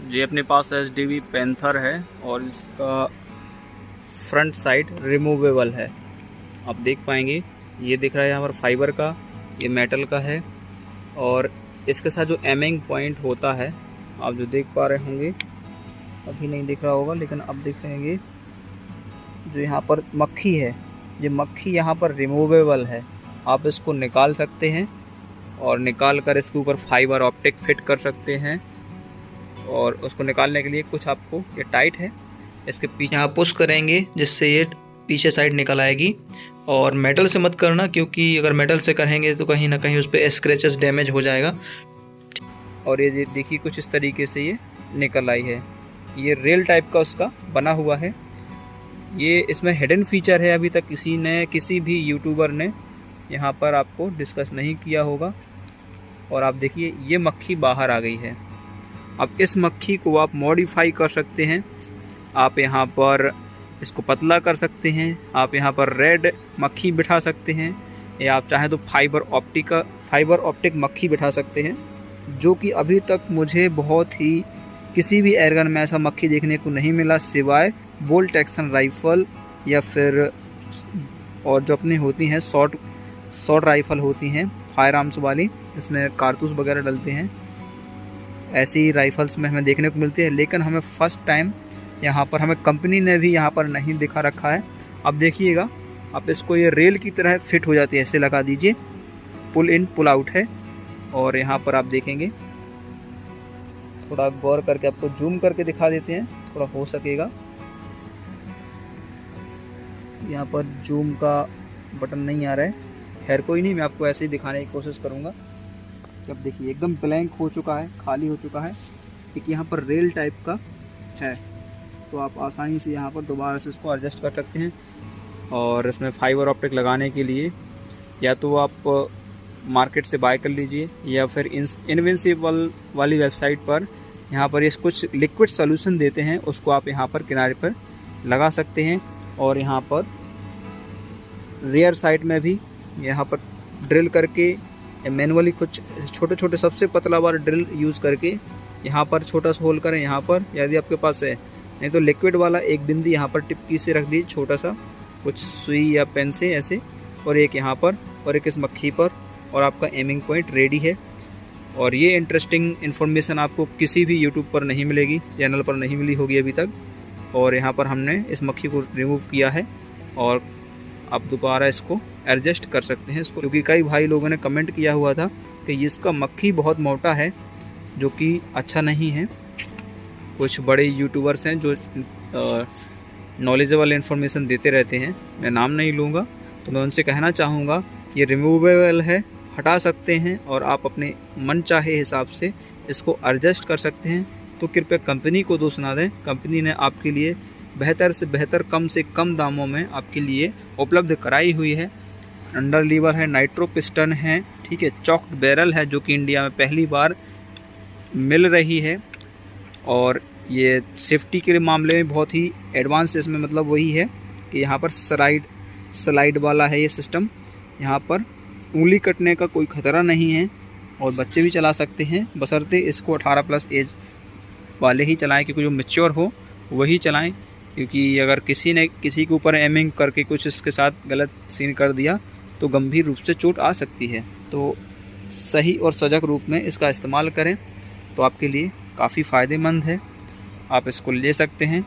ये अपने पास HDV panther है और इसका फ्रंट साइड रिमूवेबल है। आप देख पाएंगे ये दिख रहा है यहाँ पर फाइबर का, ये मेटल का है। और इसके साथ जो एमिंग पॉइंट होता है आप जो देख पा रहे होंगे, अभी नहीं दिख रहा होगा लेकिन अब दिखेंगे, जो यहाँ पर मक्खी है, ये मक्खी यहाँ पर रिमूवेबल है। आप इसको निकाल सकते हैं और निकाल कर इसके ऊपर फाइबर ऑप्टिक फिट कर सकते हैं। और उसको निकालने के लिए कुछ आपको, ये टाइट है, इसके पीछे आप पुश करेंगे जिससे ये पीछे साइड निकल आएगी। और मेटल से मत करना, क्योंकि अगर मेटल से करेंगे तो कहीं ना कहीं उस पर स्क्रैचेस डैमेज हो जाएगा। और ये देखिए कुछ इस तरीके से ये निकल आई है। ये रेल टाइप का उसका बना हुआ है। ये इसमें हिडन फीचर है, अभी तक किसी भी यूट्यूबर ने यहाँ पर आपको डिस्कस नहीं किया होगा। और आप देखिए ये मक्खी बाहर आ गई है। अब इस मक्खी को आप मॉडिफाई कर सकते हैं। आप यहाँ पर इसको पतला कर सकते हैं, आप यहाँ पर रेड मक्खी बिठा सकते हैं, या आप चाहें तो फाइबर ऑप्टिक मक्खी बिठा सकते हैं, जो कि अभी तक मुझे बहुत ही किसी भी एयरगन में ऐसा मक्खी देखने को नहीं मिला, सिवाय बोल्ट एक्शन राइफ़ल या फिर और जो अपनी होती हैं शॉर्ट राइफ़ल होती हैं फायर आर्म्स वाली, इसमें कारतूस वगैरह डलते हैं, ऐसी राइफ़ल्स में हमें देखने को मिलती है। लेकिन हमें फ़र्स्ट टाइम यहाँ पर हमें कंपनी ने भी यहाँ पर नहीं दिखा रखा है। अब देखिएगा, आप इसको ये रेल की तरह फिट हो जाती है, ऐसे लगा दीजिए, पुल इन पुल आउट है। और यहाँ पर आप देखेंगे, थोड़ा गौर करके आपको जूम करके दिखा देते हैं, थोड़ा हो सकेगा। यहाँ पर जूम का बटन नहीं आ रहा है, खैर कोई नहीं, मैं आपको ऐसे ही दिखाने की कोशिश करूँगा। अब देखिए एकदम ब्लैंक हो चुका है, खाली हो चुका है। एक यहाँ पर रेल टाइप का है, तो आप आसानी से यहाँ पर दोबारा से इसको एडजस्ट कर सकते हैं। और इसमें फाइबर ऑप्टिक लगाने के लिए या तो आप मार्केट से बाय कर लीजिए, या फिर इनविंसिबल वाली वेबसाइट पर यहाँ पर ये कुछ लिक्विड सॉल्यूशन देते हैं, उसको आप यहाँ पर किनारे पर लगा सकते हैं। और यहाँ पर रियर साइड में भी यहाँ पर ड्रिल करके मैनुअली कुछ छोटे छोटे सबसे पतला वाला ड्रिल यूज़ करके यहाँ पर छोटा सा होल करें, यहाँ पर यदि आपके पास है, नहीं तो लिक्विड वाला एक बिंदी यहाँ पर टिपकी से रख दीजिए, छोटा सा कुछ सुई या पेन से ऐसे, और एक यहाँ पर और एक इस मक्खी पर, और आपका एमिंग पॉइंट रेडी है। और ये इंटरेस्टिंग इन्फॉर्मेशन आपको किसी भी यूट्यूब पर नहीं मिलेगी, चैनल पर नहीं मिली होगी अभी तक। और यहाँ पर हमने इस मक्खी को रिमूव किया है और आप दोबारा इसको एडजस्ट कर सकते हैं इसको, क्योंकि कई भाई लोगों ने कमेंट किया हुआ था कि इसका मक्खी बहुत मोटा है, जो कि अच्छा नहीं है। कुछ बड़े यूट्यूबर्स हैं जो नॉलेजेबल इन्फॉर्मेशन देते रहते हैं, मैं नाम नहीं लूँगा, तो मैं उनसे कहना चाहूँगा ये रिमूवेबल है, हटा सकते हैं और आप अपने मन चाहे हिसाब से इसको एडजस्ट कर सकते हैं। तो कृपया कंपनी को दोष ना दें, कंपनी ने आपके लिए बेहतर से बेहतर कम से कम दामों में आपके लिए उपलब्ध कराई हुई है। अंडर लीवर है, नाइट्रो पिस्टन है, ठीक है, चॉक्ड बैरल है, जो कि इंडिया में पहली बार मिल रही है। और ये सेफ्टी के मामले में बहुत ही एडवांस, इसमें मतलब वही है कि यहाँ पर स्लाइड वाला है ये सिस्टम, यहाँ पर उंगली कटने का कोई ख़तरा नहीं है और बच्चे भी चला सकते हैं, बशर्ते इसको 18+ एज वाले ही चलाएं, क्योंकि जो मैच्योर हो वही चलाएं। क्योंकि अगर किसी ने किसी के ऊपर एमिंग करके कुछ इसके साथ गलत सीन कर दिया तो गंभीर रूप से चोट आ सकती है। तो सही और सजग रूप में इसका इस्तेमाल करें तो आपके लिए काफ़ी फ़ायदेमंद है। आप इसको ले सकते हैं,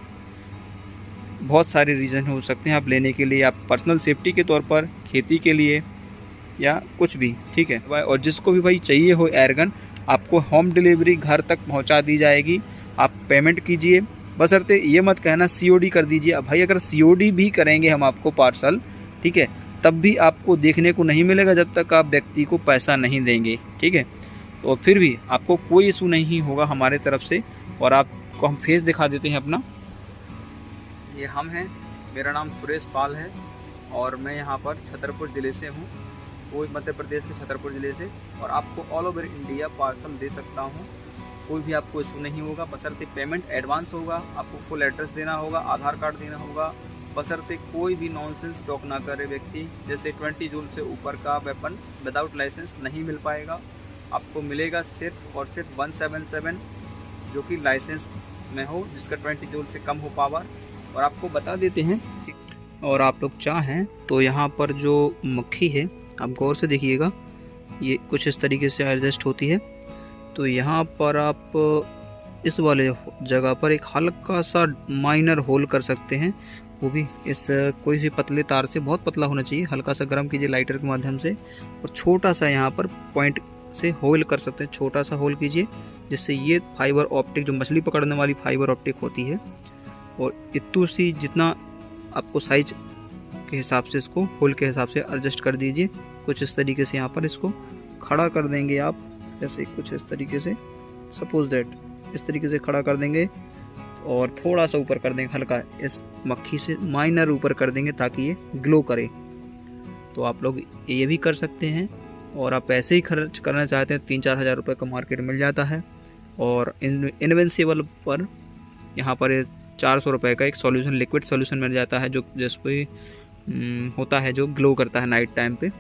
बहुत सारे रीज़न हो सकते हैं आप लेने के लिए, आप पर्सनल सेफ्टी के तौर पर, खेती के लिए या कुछ भी, ठीक है। और जिसको भी भाई चाहिए हो एयरगन, आपको होम डिलीवरी घर तक पहुंचा दी जाएगी। आप पेमेंट कीजिए, बशर्ते ये मत कहना COD कर दीजिए। अब भाई अगर COD भी करेंगे हम आपको पार्सल, ठीक है, तब भी आपको देखने को नहीं मिलेगा जब तक आप व्यक्ति को पैसा नहीं देंगे, ठीक है। तो फिर भी आपको कोई इशू नहीं होगा हमारे तरफ से। और आपको हम फेस दिखा देते हैं अपना, ये हम हैं, मेरा नाम सुरेश पाल है और मैं यहाँ पर छतरपुर ज़िले से हूँ, वो मध्य प्रदेश के छतरपुर ज़िले से। और आपको ऑल ओवर इंडिया पार्सल दे सकता हूँ, कोई भी आपको इशू नहीं होगा, बशर्ते पेमेंट एडवांस होगा, आपको फुल एड्रेस देना होगा, आधार कार्ड देना होगा, बशर्ते कोई भी नॉनसेंस टॉक ना करे व्यक्ति, जैसे 20 जूल से ऊपर का वेपन विदाउट लाइसेंस नहीं मिल पाएगा। आपको मिलेगा सिर्फ और सिर्फ 177 जो कि लाइसेंस में हो, जिसका 20 जूल से कम हो पावर। और आपको बता देते हैं, और आप लोग चाहें तो यहाँ पर जो मक्खी है, आप गौर से देखिएगा, ये कुछ इस तरीके से एडजस्ट होती है। तो यहाँ पर आप इस वाले जगह पर एक हल्का सा माइनर होल कर सकते हैं, वो भी इस कोई भी पतले तार से, बहुत पतला होना चाहिए, हल्का सा गर्म कीजिए लाइटर के माध्यम से, और छोटा सा यहाँ पर पॉइंट से होल कर सकते हैं, छोटा सा होल कीजिए, जिससे ये फाइबर ऑप्टिक, जो मछली पकड़ने वाली फाइबर ऑप्टिक होती है, और इतू सी जितना आपको साइज के हिसाब से इसको होल के हिसाब से एडजस्ट कर दीजिए। कुछ इस तरीके से यहाँ पर इसको खड़ा कर देंगे आप, जैसे कुछ इस तरीके से, सपोज दैट इस तरीके से खड़ा कर देंगे, और थोड़ा सा ऊपर कर देंगे, हल्का इस मक्खी से माइनर ऊपर कर देंगे ताकि ये ग्लो करे। तो आप लोग ये भी कर सकते हैं। और आप ऐसे ही खर्च करना चाहते हैं 3-4 हज़ार रुपये का मार्केट मिल जाता है। और इनविंसिबल पर यहाँ पर 400 रुपये का एक सॉल्यूशन, लिक्विड सॉल्यूशन मिल जाता है, जो जिसपे होता है, जो ग्लो करता है नाइट टाइम पे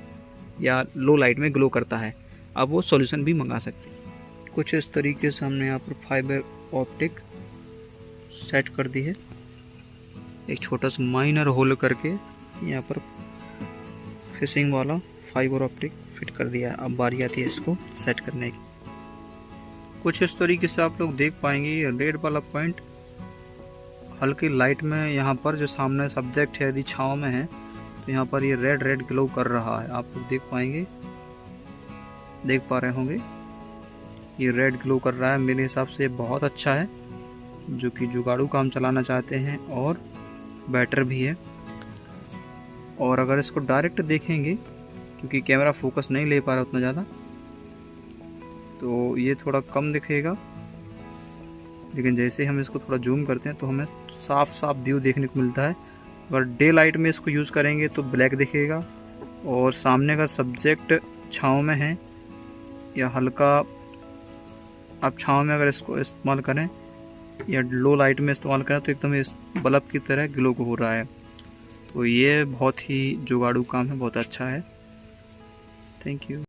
या लो लाइट में ग्लो करता है। आप वो सॉल्यूशन भी मंगा सकते हैं। कुछ इस तरीके से हमने यहाँ पर फाइबर ऑप्टिक सेट कर दी है, एक छोटा सा माइनर होल करके यहाँ पर फिशिंग वाला फाइबर ऑप्टिक फिट कर दिया। अब बारी आती है इसको सेट करने की। कुछ इस तरीके से आप लोग देख पाएंगे, ये रेड वाला पॉइंट हल्की लाइट में, यहाँ पर जो सामने सब्जेक्ट है यदि छाँव में है तो यहाँ पर ये रेड ग्लो कर रहा है, आप लोग देख पाएंगे, देख पा रहे होंगे, ये रेड ग्लो कर रहा है। मेरे हिसाब से बहुत अच्छा है, जो कि जुगाड़ू काम चलाना चाहते हैं, और बेटर भी है। और अगर इसको डायरेक्ट देखेंगे, क्योंकि कैमरा फोकस नहीं ले पा रहा उतना ज़्यादा, तो ये थोड़ा कम दिखेगा, लेकिन जैसे हम इसको थोड़ा जूम करते हैं तो हमें साफ व्यू देखने को मिलता है। अगर डे लाइट में इसको यूज़ करेंगे तो ब्लैक दिखेगा, और सामने का सब्जेक्ट छाँव में है या हल्का, आप छाँव में अगर इसको इस्तेमाल करें या लो लाइट में इस्तेमाल करें तो एकदम इस बल्ब की तरह ग्लो हो रहा है। तो ये बहुत ही जुगाड़ू काम है, बहुत अच्छा है। Thank you.